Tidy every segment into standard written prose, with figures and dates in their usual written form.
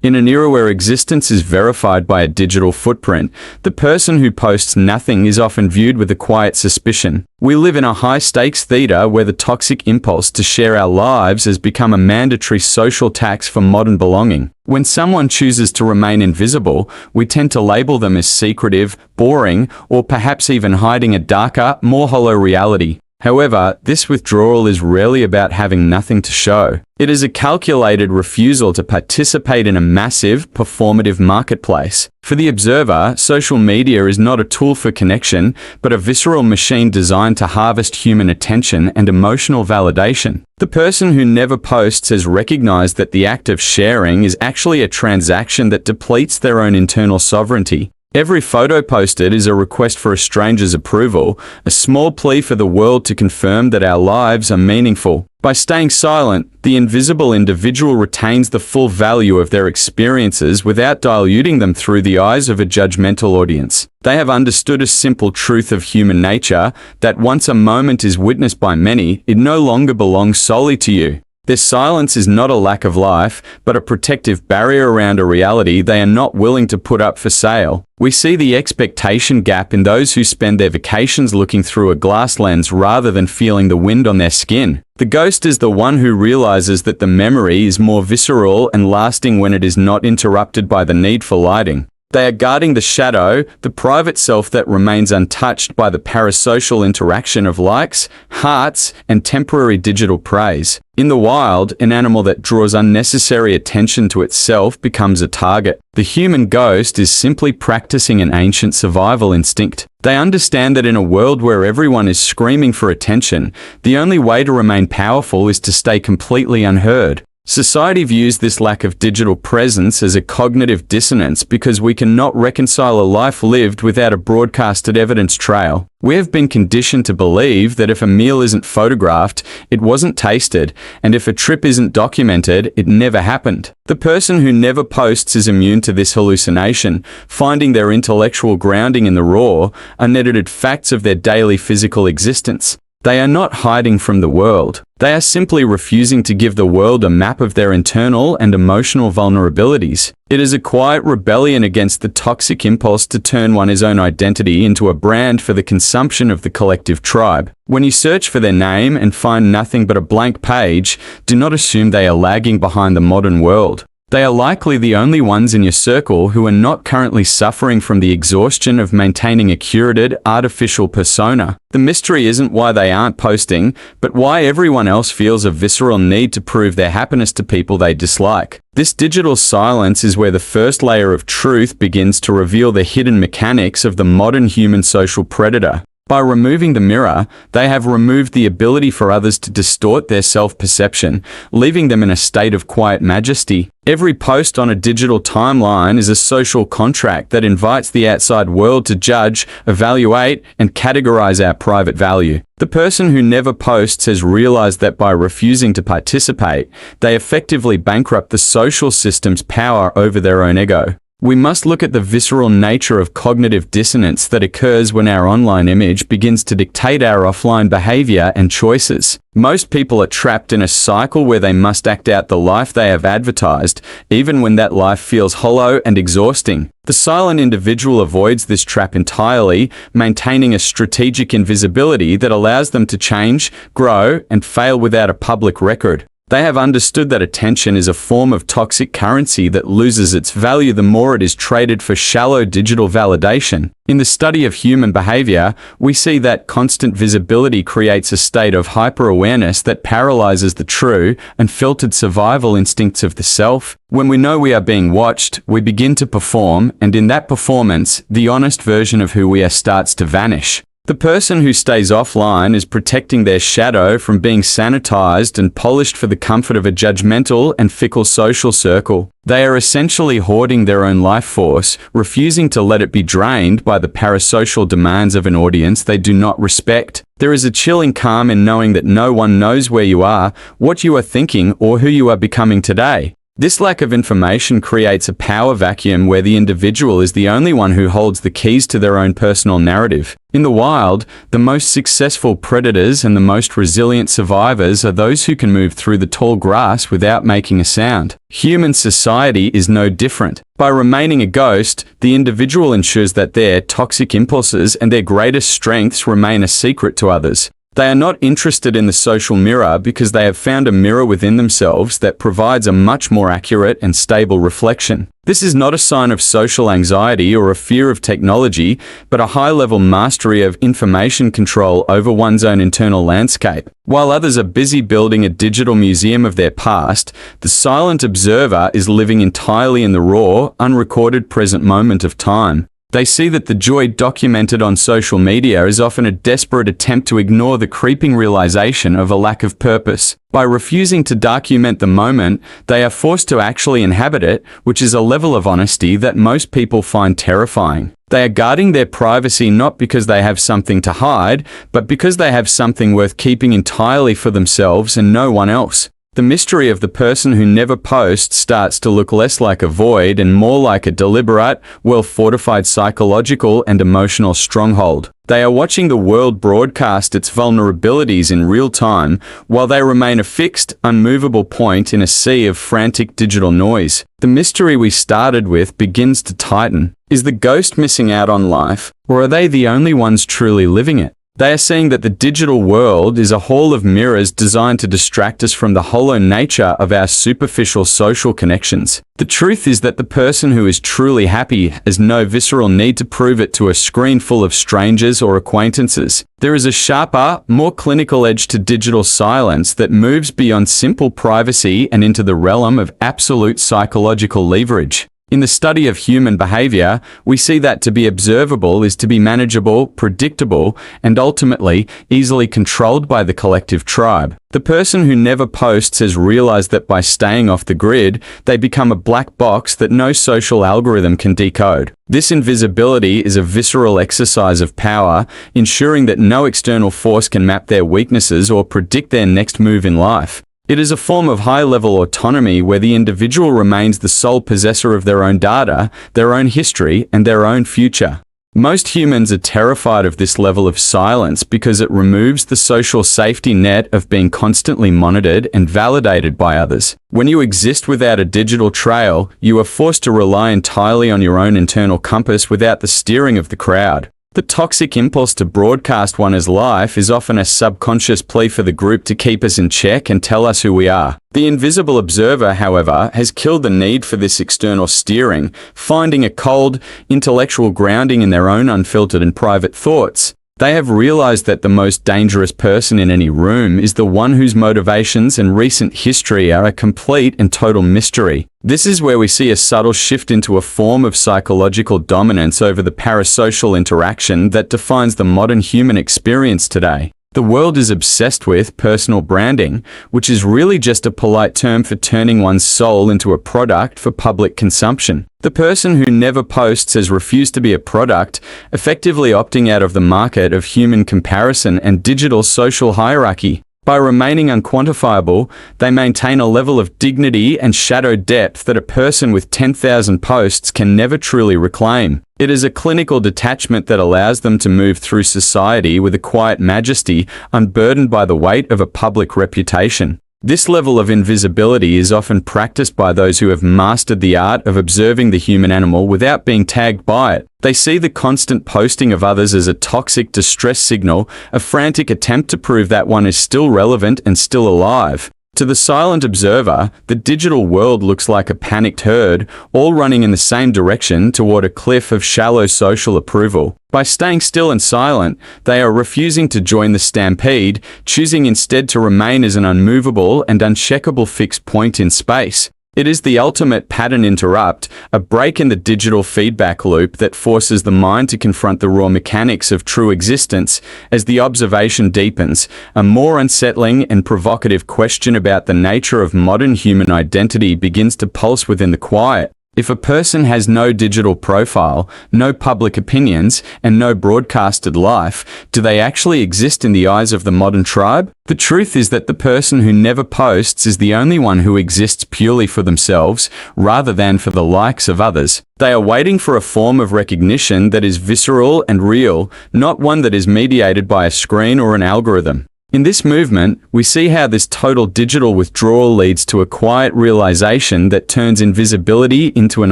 In an era where existence is verified by a digital footprint, the person who posts nothing is often viewed with a quiet suspicion. We live in a high-stakes theater where the toxic impulse to share our lives has become a mandatory social tax for modern belonging. When someone chooses to remain invisible, we tend to label them as secretive, boring, or perhaps even hiding a darker, more hollow reality. However, this withdrawal is rarely about having nothing to show. It is a calculated refusal to participate in a massive, performative marketplace. For the observer, social media is not a tool for connection, but a visceral machine designed to harvest human attention and emotional validation. The person who never posts has recognized that the act of sharing is actually a transaction that depletes their own internal sovereignty. Every photo posted is a request for a stranger's approval, a small plea for the world to confirm that our lives are meaningful. By staying silent, the invisible individual retains the full value of their experiences without diluting them through the eyes of a judgmental audience. They have understood a simple truth of human nature, that once a moment is witnessed by many, it no longer belongs solely to you. Their silence is not a lack of life, but a protective barrier around a reality they are not willing to put up for sale. We see the expectation gap in those who spend their vacations looking through a glass lens rather than feeling the wind on their skin. The ghost is the one who realizes that the memory is more visceral and lasting when it is not interrupted by the need for lighting. They are guarding the shadow, the private self that remains untouched by the parasocial interaction of likes, hearts, and temporary digital praise. In the wild, an animal that draws unnecessary attention to itself becomes a target. The human ghost is simply practicing an ancient survival instinct. They understand that in a world where everyone is screaming for attention, the only way to remain powerful is to stay completely unheard. Society views this lack of digital presence as a cognitive dissonance because we cannot reconcile a life lived without a broadcasted evidence trail. We have been conditioned to believe that if a meal isn't photographed, it wasn't tasted, and if a trip isn't documented, it never happened. The person who never posts is immune to this hallucination, finding their intellectual grounding in the raw, unedited facts of their daily physical existence. They are not hiding from the world. They are simply refusing to give the world a map of their internal and emotional vulnerabilities. It is a quiet rebellion against the toxic impulse to turn one's own identity into a brand for the consumption of the collective tribe. When you search for their name and find nothing but a blank page, do not assume they are lagging behind the modern world. They are likely the only ones in your circle who are not currently suffering from the exhaustion of maintaining a curated, artificial persona. The mystery isn't why they aren't posting, but why everyone else feels a visceral need to prove their happiness to people they dislike. This digital silence is where the first layer of truth begins to reveal the hidden mechanics of the modern human social predator. By removing the mirror, they have removed the ability for others to distort their self-perception, leaving them in a state of quiet majesty. Every post on a digital timeline is a social contract that invites the outside world to judge, evaluate, and categorize our private value. The person who never posts has realized that by refusing to participate, they effectively bankrupt the social system's power over their own ego. We must look at the visceral nature of cognitive dissonance that occurs when our online image begins to dictate our offline behavior and choices. Most people are trapped in a cycle where they must act out the life they have advertised, even when that life feels hollow and exhausting. The silent individual avoids this trap entirely, maintaining a strategic invisibility that allows them to change, grow, and fail without a public record. They have understood that attention is a form of toxic currency that loses its value the more it is traded for shallow digital validation. In the study of human behavior, we see that constant visibility creates a state of hyper-awareness that paralyzes the true, unfiltered survival instincts of the self. When we know we are being watched, we begin to perform, and in that performance, the honest version of who we are starts to vanish. The person who stays offline is protecting their shadow from being sanitized and polished for the comfort of a judgmental and fickle social circle. They are essentially hoarding their own life force, refusing to let it be drained by the parasocial demands of an audience they do not respect. There is a chilling calm in knowing that no one knows where you are, what you are thinking, or who you are becoming today. This lack of information creates a power vacuum where the individual is the only one who holds the keys to their own personal narrative. In the wild, the most successful predators and the most resilient survivors are those who can move through the tall grass without making a sound. Human society is no different. By remaining a ghost, the individual ensures that their toxic impulses and their greatest strengths remain a secret to others. They are not interested in the social mirror because they have found a mirror within themselves that provides a much more accurate and stable reflection. This is not a sign of social anxiety or a fear of technology, but a high-level mastery of information control over one's own internal landscape. While others are busy building a digital museum of their past, the silent observer is living entirely in the raw, unrecorded present moment of time. They see that the joy documented on social media is often a desperate attempt to ignore the creeping realization of a lack of purpose. By refusing to document the moment, they are forced to actually inhabit it, which is a level of honesty that most people find terrifying. They are guarding their privacy not because they have something to hide, but because they have something worth keeping entirely for themselves and no one else. The mystery of the person who never posts starts to look less like a void and more like a deliberate, well-fortified psychological and emotional stronghold. They are watching the world broadcast its vulnerabilities in real time, while they remain a fixed, unmovable point in a sea of frantic digital noise. The mystery we started with begins to tighten. Is the ghost missing out on life, or are they the only ones truly living it? They are seeing that the digital world is a hall of mirrors designed to distract us from the hollow nature of our superficial social connections. The truth is that the person who is truly happy has no visceral need to prove it to a screen full of strangers or acquaintances. There is a sharper, more clinical edge to digital silence that moves beyond simple privacy and into the realm of absolute psychological leverage. In the study of human behavior, we see that to be observable is to be manageable, predictable, and ultimately easily controlled by the collective tribe. The person who never posts has realized that by staying off the grid, they become a black box that no social algorithm can decode. This invisibility is a visceral exercise of power, ensuring that no external force can map their weaknesses or predict their next move in life. It is a form of high-level autonomy where the individual remains the sole possessor of their own data, their own history, and their own future. Most humans are terrified of this level of silence because it removes the social safety net of being constantly monitored and validated by others. When you exist without a digital trail, you are forced to rely entirely on your own internal compass without the steering of the crowd. The toxic impulse to broadcast one's life is often a subconscious plea for the group to keep us in check and tell us who we are. The invisible observer, however, has killed the need for this external steering, finding a cold, intellectual grounding in their own unfiltered and private thoughts. They have realized that the most dangerous person in any room is the one whose motivations and recent history are a complete and total mystery. This is where we see a subtle shift into a form of psychological dominance over the parasocial interaction that defines the modern human experience today. The world is obsessed with personal branding, which is really just a polite term for turning one's soul into a product for public consumption. The person who never posts has refused to be a product, effectively opting out of the market of human comparison and digital social hierarchy. By remaining unquantifiable, they maintain a level of dignity and shadow depth that a person with 10,000 posts can never truly reclaim. It is a clinical detachment that allows them to move through society with a quiet majesty, unburdened by the weight of a public reputation. This level of invisibility is often practiced by those who have mastered the art of observing the human animal without being tagged by it. They see the constant posting of others as a toxic distress signal, a frantic attempt to prove that one is still relevant and still alive. To the silent observer, the digital world looks like a panicked herd, all running in the same direction toward a cliff of shallow social approval. By staying still and silent, they are refusing to join the stampede, choosing instead to remain as an unmovable and uncheckable fixed point in space. It is the ultimate pattern interrupt, a break in the digital feedback loop that forces the mind to confront the raw mechanics of true existence. As the observation deepens, a more unsettling and provocative question about the nature of modern human identity begins to pulse within the quiet. If a person has no digital profile, no public opinions, and no broadcasted life, do they actually exist in the eyes of the modern tribe? The truth is that the person who never posts is the only one who exists purely for themselves, rather than for the likes of others. They are waiting for a form of recognition that is visceral and real, not one that is mediated by a screen or an algorithm. In this movement, we see how this total digital withdrawal leads to a quiet realization that turns invisibility into an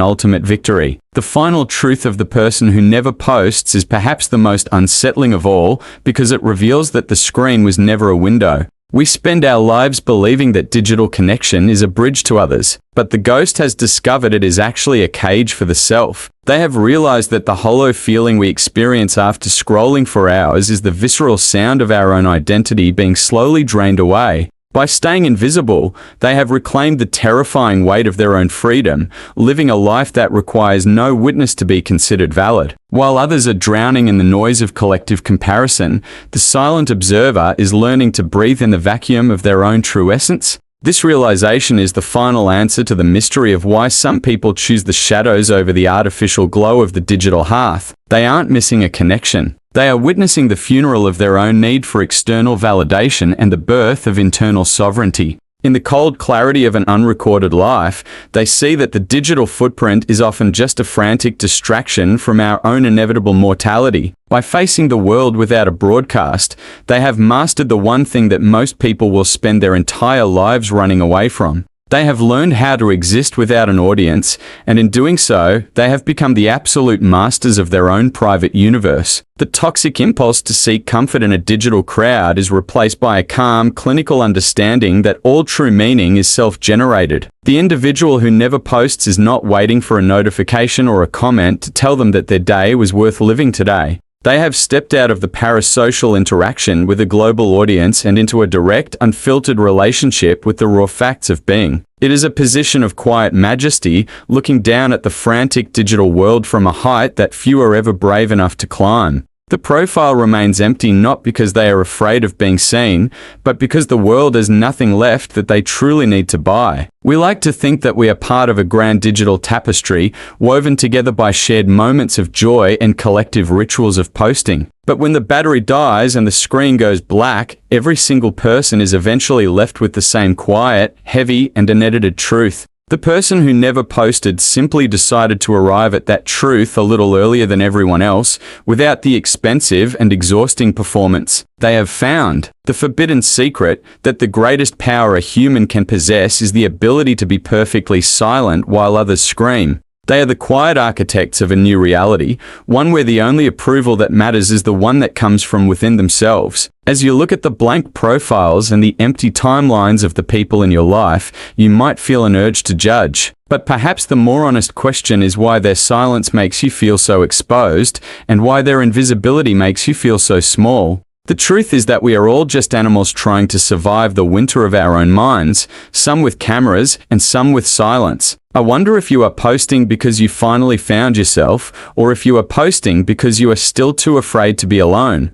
ultimate victory. The final truth of the person who never posts is perhaps the most unsettling of all, because it reveals that the screen was never a window. We spend our lives believing that digital connection is a bridge to others, but the ghost has discovered it is actually a cage for the self. They have realized that the hollow feeling we experience after scrolling for hours is the visceral sound of our own identity being slowly drained away. By staying invisible, they have reclaimed the terrifying weight of their own freedom, living a life that requires no witness to be considered valid. While others are drowning in the noise of collective comparison, the silent observer is learning to breathe in the vacuum of their own true essence. This realization is the final answer to the mystery of why some people choose the shadows over the artificial glow of the digital hearth. They aren't missing a connection. They are witnessing the funeral of their own need for external validation and the birth of internal sovereignty. In the cold clarity of an unrecorded life, they see that the digital footprint is often just a frantic distraction from our own inevitable mortality. By facing the world without a broadcast, they have mastered the one thing that most people will spend their entire lives running away from. They have learned how to exist without an audience, and in doing so, they have become the absolute masters of their own private universe. The toxic impulse to seek comfort in a digital crowd is replaced by a calm, clinical understanding that all true meaning is self-generated. The individual who never posts is not waiting for a notification or a comment to tell them that their day was worth living today. They have stepped out of the parasocial interaction with a global audience and into a direct, unfiltered relationship with the raw facts of being. It is a position of quiet majesty, looking down at the frantic digital world from a height that few are ever brave enough to climb. The profile remains empty not because they are afraid of being seen, but because the world has nothing left that they truly need to buy. We like to think that we are part of a grand digital tapestry, woven together by shared moments of joy and collective rituals of posting. But when the battery dies and the screen goes black, every single person is eventually left with the same quiet, heavy, and unedited truth. The person who never posted simply decided to arrive at that truth a little earlier than everyone else, without the expensive and exhausting performance. They have found the forbidden secret that the greatest power a human can possess is the ability to be perfectly silent while others scream. They are the quiet architects of a new reality, one where the only approval that matters is the one that comes from within themselves. As you look at the blank profiles and the empty timelines of the people in your life, you might feel an urge to judge. But perhaps the more honest question is why their silence makes you feel so exposed, and why their invisibility makes you feel so small. The truth is that we are all just animals trying to survive the winter of our own minds, some with cameras and some with silence. I wonder if you are posting because you finally found yourself, or if you are posting because you are still too afraid to be alone.